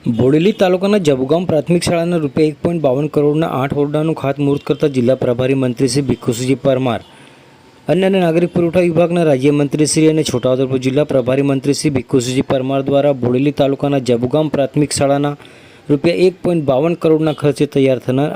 બોડેલી તાલુકાના જબગામ પ્રાથમિક શાળાના ₹1.52 કરોડના 8 ઓરડાનું ખાતમુહૂર્ત કરતા જિલ્લા પ્રભારી મંત્રી શ્રી ભીખુસિંહ પરમાર, અન્ય અને નાગરિક પુરવઠા વિભાગના રાજ્યમંત્રીશ્રી અને છોટાઉદેપુર જિલ્લા પ્રભારી મંત્રી શ્રી ભીખુસિંહ પરમાર દ્વારા બોડેલી તાલુકાના જબગામ પ્રાથમિક શાળાના ₹1.52 કરોડના ખર્ચે તૈયાર થનાર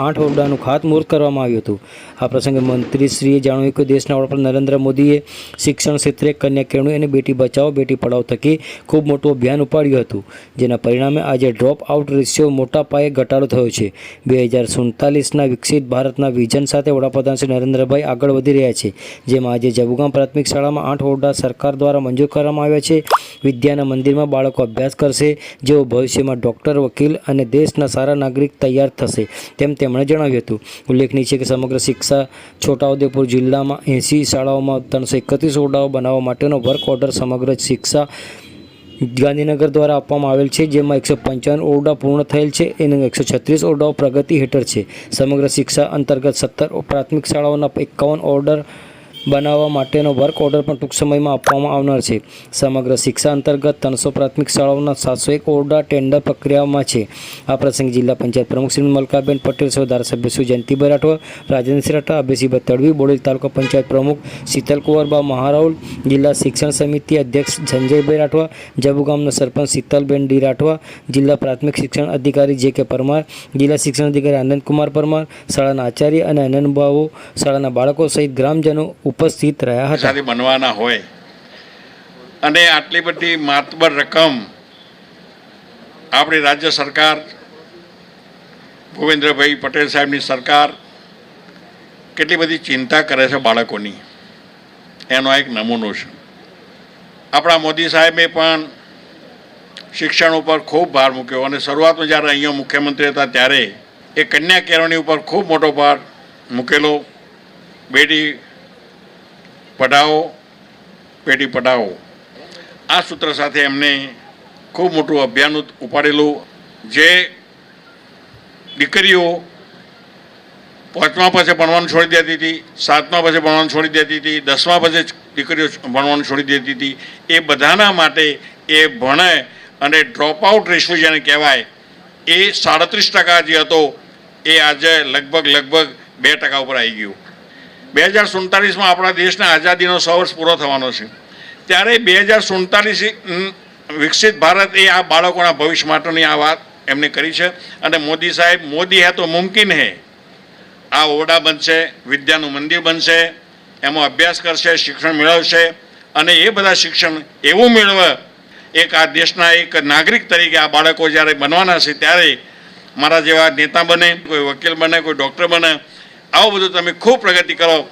8 ઓરડાનું ખાતમુહૂર્ત કરવામાં આવ્યું હતું। આ પ્રસંગે મંત્રીશ્રીએ જણાવ્યું કે દેશના વડાપ્રધાન નરેન્દ્ર મોદીએ શિક્ષણ ક્ષેત્રે કન્યા કેળવણી અને બેટી બચાવો બેટી પઢાઓ થકી ખૂબ મોટું અભિયાન ઉપાડ્યું હતું, જેના પરિણામે આજે ડ્રોપ આઉટ રેશિયો મોટા પાયે ઘટાડો થયો છે। 2047ના વિકસિત ભારતના વિઝન સાથે વડાપ્રધાન શ્રી નરેન્દ્રભાઈ આગળ વધી રહ્યા છે, જેમાં આજે જબગામ પ્રાથમિક શાળામાં 8 ઓરડા સરકાર દ્વારા મંજૂર કરવામાં આવ્યા છે। વિદ્યાના મંદિરમાં બાળકો અભ્યાસ કરશે, જેઓ ભવિષ્યમાં ડૉક્ટર, વકીલ અને દેશના સારા નાગરિક તૈયાર થશે, તેમ તેમણે જણાવ્યું હતું। ઉલ્લેખનીય છે કે સમગ્ર શિક્ષા છોટાઉદેપુર જિલ્લામાં 80 શાળાઓમાં 331 ઓરડાઓ બનાવવા માટેનો વર્ક ઓર્ડર સમગ્ર શિક્ષા ગાંધીનગર દ્વારા આપવામાં આવેલ છે, જેમાં 155 ઓરડા પૂર્ણ થયેલ છે અને 136 ઓરડાઓ પ્રગતિ હેઠળ છે। સમગ્ર શિક્ષા અંતર્ગત 17 પ્રાથમિક શાળાઓના 51 ઓરડા બનાવવા માટેનો વર્ક ઓર્ડર પણ ટૂંક સમયમાં આપવામાં આવનાર છે। સમગ્ર શિક્ષા અંતર્ગત 300 પ્રાથમિક શાળાઓના 701 ઓરડા ટેન્ડર પ્રક્રિયામાં છે। આ પ્રસંગે જિલ્લા પંચાયત પ્રમુખ શ્રી મલકાબેન પટેલ સહિત ધારાસભ્ય શ્રી જયંતિભાઈ રાઠવા, રાજેન્દ્રસિંહ રાઠવા, અભયસિંહભાઈ તડવી, બોડેલી તાલુકા પંચાયત પ્રમુખ શીતલકુંવરબા મહારાઉલ, જિલ્લા શિક્ષણ સમિતિ અધ્યક્ષ સંજયભાઈ રાઠવા, જબગામના સરપંચ શીતલબેન ડી રાઠવા, જિલ્લા પ્રાથમિક શિક્ષણ અધિકારી જે કે પરમાર, જિલ્લા શિક્ષણ અધિકારી આનંદકુમાર પરમાર, શાળાના આચાર્ય અને અનંતભાઈઓ, શાળાના બાળકો સહિત ગ્રામજનો ઉપસ્થિત રહ્યા હતા। બનવાના હોય અને આટલી બધી માતબર રકમ આપણી રાજ્ય સરકાર, ભૂપેન્દ્રભાઈ પટેલ સાહેબની સરકાર કેટલી બધી ચિંતા કરે છે બાળકોની, એનો એક નમૂનો છે। આપણા મોદી સાહેબે પણ શિક્ષણ ઉપર ખૂબ ભાર મૂક્યો અને શરૂઆતમાં જ્યારે અહીંયા મુખ્યમંત્રી હતા ત્યારે એ કન્યા કેળવણી ઉપર ખૂબ મોટો ભાર મૂકેલો। બેટી પઢાઓ બેટી પઢાઓ આ સૂત્ર સાથે એમને ખૂબ મોટું અભિયાન ઉપાડેલું, જે દીકરીઓ 5મા પછી ભણવાનું છોડી દેતી હતી, 7મા પછી ભણવાનું છોડી દેતી હતી, 10મા પછી દીકરીઓ ભણવાનું છોડી દેતી હતી, એ બધાના માટે એ ભણે અને ડ્રોપ આઉટ રેશિયો જેને કહેવાય એ 37% જે હતો એ આજે લગભગ 2% ઉપર આવી ગયું। 2047માં આપણા દેશના આઝાદીનો 100 વર્ષ પૂરો થવાનો છે, ત્યારે 2047 વિકસિત ભારત એ આ બાળકોના ભવિષ્ય માટેની આ વાત એમને કરી છે। અને મોદી સાહેબ, મોદી હે તો મુમકિન હે, આ ઓરડા બનશે, વિદ્યાનું મંદિર બનશે, એમાં અભ્યાસ કરશે, શિક્ષણ મેળવશે અને એ બધા શિક્ષણ એવું મેળવે એક આ દેશના એક નાગરિક તરીકે આ બાળકો જ્યારે બનવાના છે ત્યારે મારા જેવા નેતા બને, કોઈ વકીલ બને, કોઈ ડૉક્ટર બને, આવું બધું તમે ખૂબ પ્રગતિ કરો।